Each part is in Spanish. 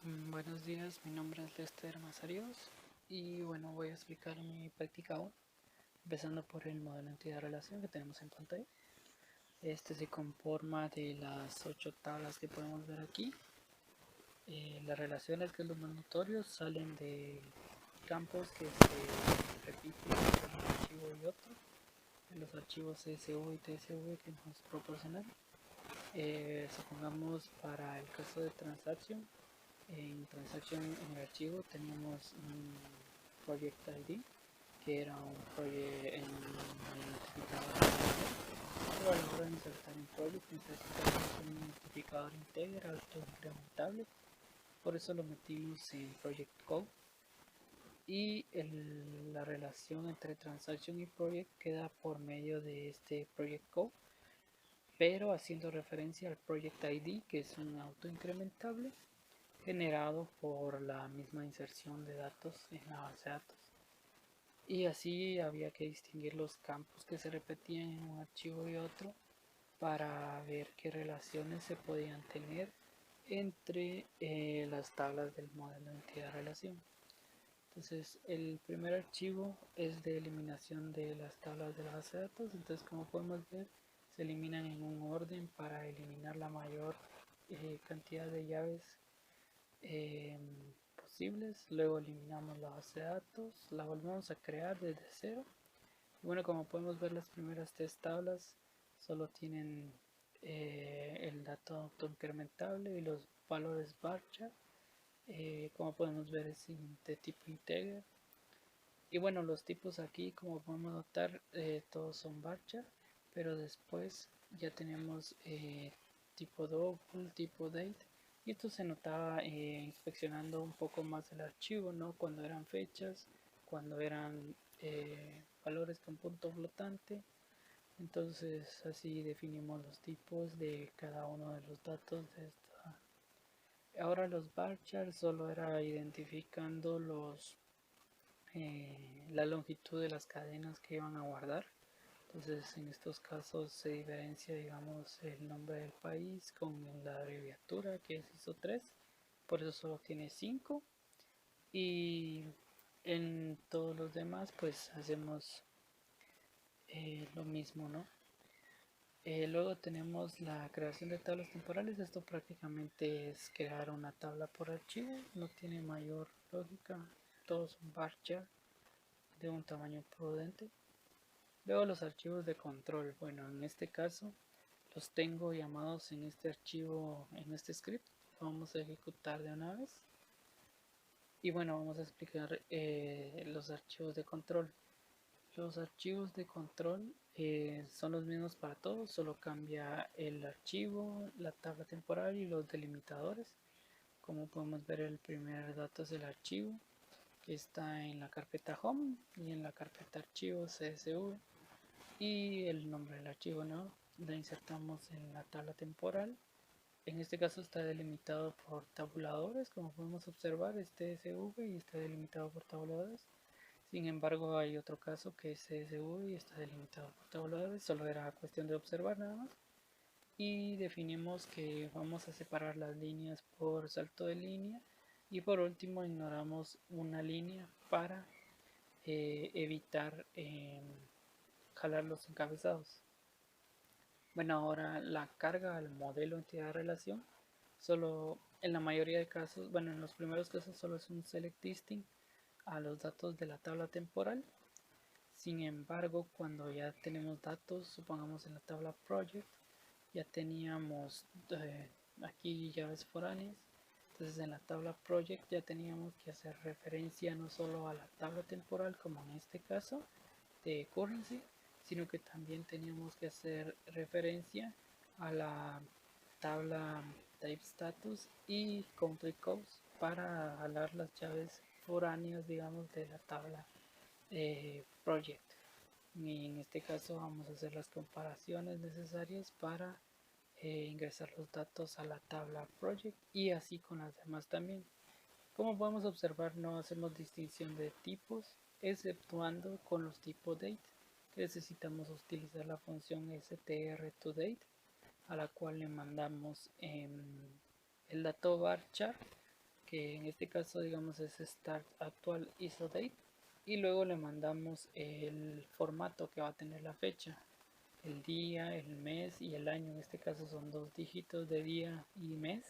Buenos días, mi nombre es Lester Mazarios y bueno, voy a explicar mi práctica 1, empezando por el modelo entidad-relación que tenemos en pantalla. Este se conforma de las 8 tablas que podemos ver aquí. Las relaciones, que es lo más notorio, salen de campos que se repiten entre un archivo y otro, en los archivos CSV y TSV que nos proporcionan. Supongamos para el caso de transacción, en transacción en el archivo teníamos un project ID que era un identificador, pero a la hora de insertar un project necesitamos un identificador integer autoincrementable, por eso lo metimos en project code, y la relación entre transaction y project queda por medio de este project code, pero haciendo referencia al project ID, que es un autoincrementable generado por la misma inserción de datos en la base de datos. Y así había que distinguir los campos que se repetían en un archivo y otro para ver qué relaciones se podían tener entre las tablas del modelo de entidad-relación. Entonces el primer archivo es de eliminación de las tablas de la base de datos. Entonces, como podemos ver, se eliminan en un orden para eliminar la mayor cantidad de llaves posibles. Luego eliminamos la base de datos, la volvemos a crear desde cero. Y bueno, como podemos ver, las primeras tres tablas solo tienen el dato autoincrementable y los valores varchar. Como podemos ver, es de tipo integer. Y bueno, los tipos aquí, como podemos notar, todos son varchar, pero después ya tenemos tipo double, tipo date, y esto se notaba inspeccionando un poco más el archivo, ¿no? Cuando eran fechas, cuando eran valores con punto flotante. Entonces así definimos los tipos de cada uno de los datos de esta. Ahora los varchar solo era identificando la longitud de las cadenas que iban a guardar. Entonces en estos casos se diferencia, digamos, el nombre del país con la abreviatura, que es ISO 3, por eso solo tiene 5, y en todos los demás pues hacemos lo mismo, ¿no? Luego tenemos la creación de tablas temporales. Esto prácticamente es crear una tabla por archivo, no tiene mayor lógica, todos son varchar de un tamaño prudente. Luego los archivos de control, bueno, en este caso los tengo llamados en este archivo, en este script. Lo vamos a ejecutar de una vez. Y bueno, vamos a explicar los archivos de control. Los archivos de control son los mismos para todos, solo cambia el archivo, la tabla temporal y los delimitadores. Como podemos ver, el primer dato es el archivo, que está en la carpeta home y en la carpeta archivos CSV, y el nombre del archivo, ¿no? La insertamos en la tabla temporal. En este caso está delimitado por tabuladores, como podemos observar, este CSV y está delimitado por tabuladores. Sin embargo, hay otro caso que es CSV y está delimitado por tabuladores, solo era cuestión de observar nada más. Y definimos que vamos a separar las líneas por salto de línea, y por último ignoramos una línea para evitar jalar los encabezados. Bueno, ahora la carga al modelo entidad-relación, solo en la mayoría de casos, bueno, en los primeros casos solo es un select distinct a los datos de la tabla temporal. Sin embargo, cuando ya tenemos datos, supongamos en la tabla project, ya teníamos aquí llaves foráneas. Entonces en la tabla project ya teníamos que hacer referencia no solo a la tabla temporal, como en este caso de currency, sino que también teníamos que hacer referencia a la tabla type status y country codes para jalar las llaves foráneas, digamos, de la tabla project. Y en este caso vamos a hacer las comparaciones necesarias para ingresar los datos a la tabla project, y así con las demás también. Como podemos observar, no hacemos distinción de tipos, exceptuando con los tipos date, que necesitamos utilizar la función str_to_date, a la cual le mandamos el dato varchar, que en este caso digamos es start actual ISO date, y luego le mandamos el formato que va a tener la fecha, el día, el mes y el año. En este caso son 2 dígitos de día y mes,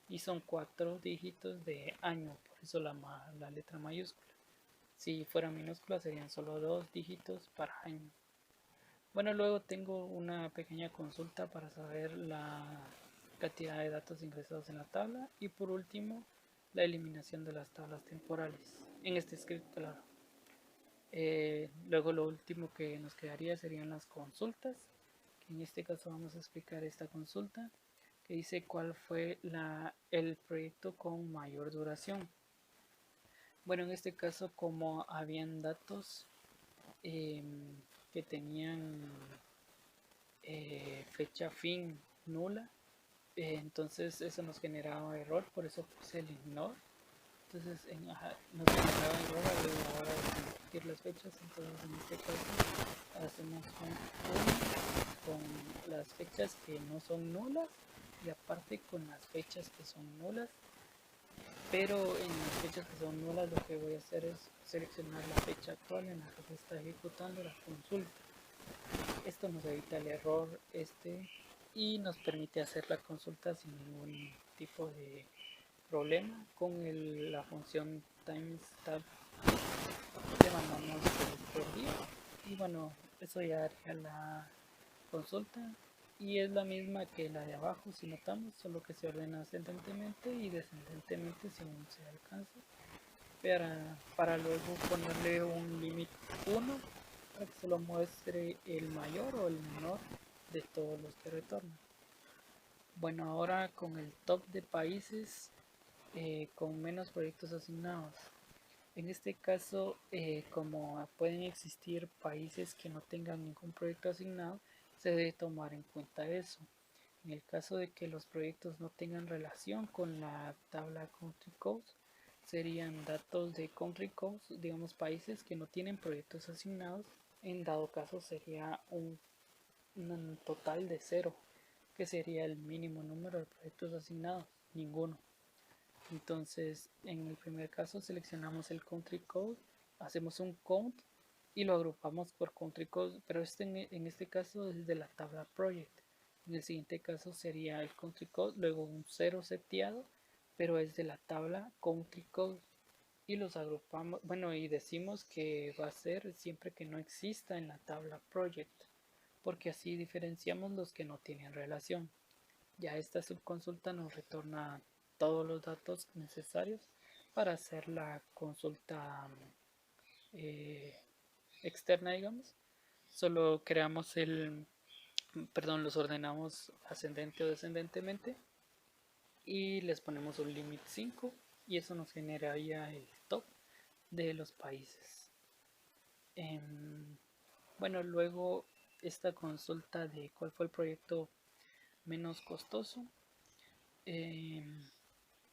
y son 4 dígitos de año, por eso la letra mayúscula. Si fuera minúscula serían solo 2 dígitos para año. Bueno, luego tengo una pequeña consulta para saber la cantidad de datos ingresados en la tabla, y por último la eliminación de las tablas temporales en este script, claro. Luego lo último que nos quedaría serían las consultas, que en este caso vamos a explicar esta consulta que dice cuál fue el proyecto con mayor duración. Bueno, en este caso, como habían datos que tenían fecha fin nula, entonces eso nos generaba error, por eso puse el ignore. Entonces nos generaba error a la hora de convertir las fechas. Entonces en este caso hacemos con las fechas que no son nulas, y aparte con las fechas que son nulas. Pero en las fechas que son nulas, lo que voy a hacer es seleccionar la fecha actual en la que se está ejecutando la consulta. Esto nos evita el error y nos permite hacer la consulta sin ningún tipo de problema. Con la función timestamp le mandamos por día, y bueno, eso ya haría la consulta, y es la misma que la de abajo si notamos, solo que se ordena ascendentemente y descendentemente según se alcance, para luego ponerle un límite 1 para que solo muestre el mayor o el menor de todos los que retornan. Bueno, ahora con el top de países con menos proyectos asignados. En este caso, como pueden existir países que no tengan ningún proyecto asignado, se debe tomar en cuenta eso. En el caso de que los proyectos no tengan relación con la tabla Country Codes, serían datos de Country Codes, digamos países que no tienen proyectos asignados. En dado caso sería un total de 0, que sería el mínimo número de proyectos asignados, ninguno. Entonces, en el primer caso seleccionamos el country code, hacemos un count y lo agrupamos por country code, pero en este caso es de la tabla project. En el siguiente caso sería el country code, luego un 0 seteado, pero es de la tabla country code, y los agrupamos, bueno, y decimos que va a ser siempre que no exista en la tabla project, porque así diferenciamos los que no tienen relación. Ya esta subconsulta nos retorna todos los datos necesarios para hacer la consulta externa, digamos. Solo creamos los ordenamos ascendente o descendentemente, y les ponemos un limit 5, y eso nos generaría el top de los países. Bueno, luego esta consulta de cuál fue el proyecto menos costoso.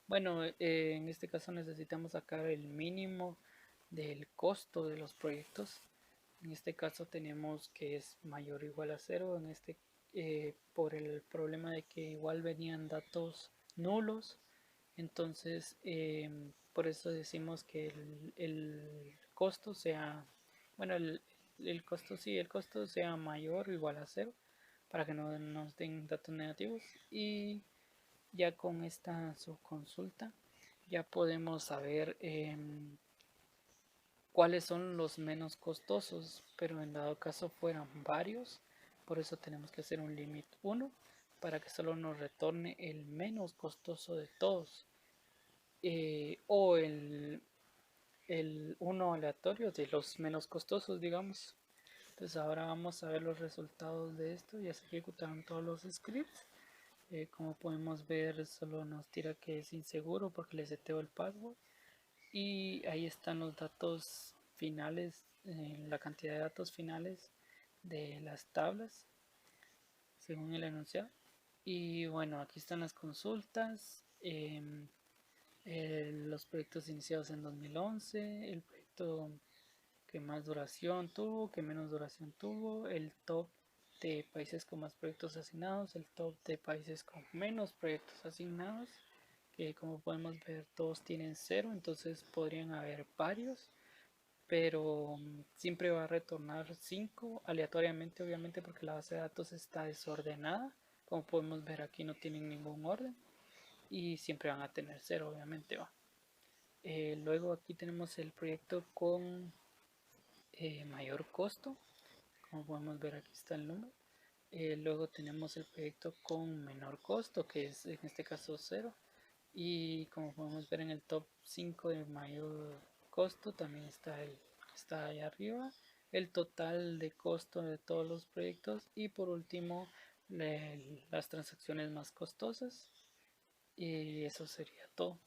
Bueno, en este caso necesitamos sacar el mínimo del costo de los proyectos. En este caso tenemos que es mayor o igual a 0, por el problema de que igual venían datos nulos. Entonces por eso decimos que el costo sea, bueno, el costo sea mayor o igual a 0, para que no nos den datos negativos. Y ya con esta subconsulta ya podemos saber cuáles son los menos costosos, pero en dado caso fueran varios, por eso tenemos que hacer un limit 1 para que solo nos retorne el menos costoso de todos, o el 1 aleatorio de los menos costosos, digamos. Entonces ahora vamos a ver los resultados de esto. Ya se ejecutaron todos los scripts. Como podemos ver, solo nos tira que es inseguro porque le seteo el password, y ahí están los datos finales, la cantidad de datos finales de las tablas según el enunciado. Y bueno, aquí están las consultas, los proyectos iniciados en 2011, el proyecto que más duración tuvo, que menos duración tuvo, el top de países con más proyectos asignados, el top de países con menos proyectos asignados, que como podemos ver todos tienen 0, entonces podrían haber varios, pero siempre va a retornar 5 aleatoriamente, obviamente, porque la base de datos está desordenada. Como podemos ver aquí no tienen ningún orden y siempre van a tener 0, obviamente. Va. Luego aquí tenemos el proyecto con mayor costo, como podemos ver aquí está el número. Luego tenemos el proyecto con menor costo, que es en este caso 0. Y como podemos ver en el top 5 de mayor costo también está ahí arriba el total de costo de todos los proyectos, y por último las transacciones más costosas. Y eso sería todo.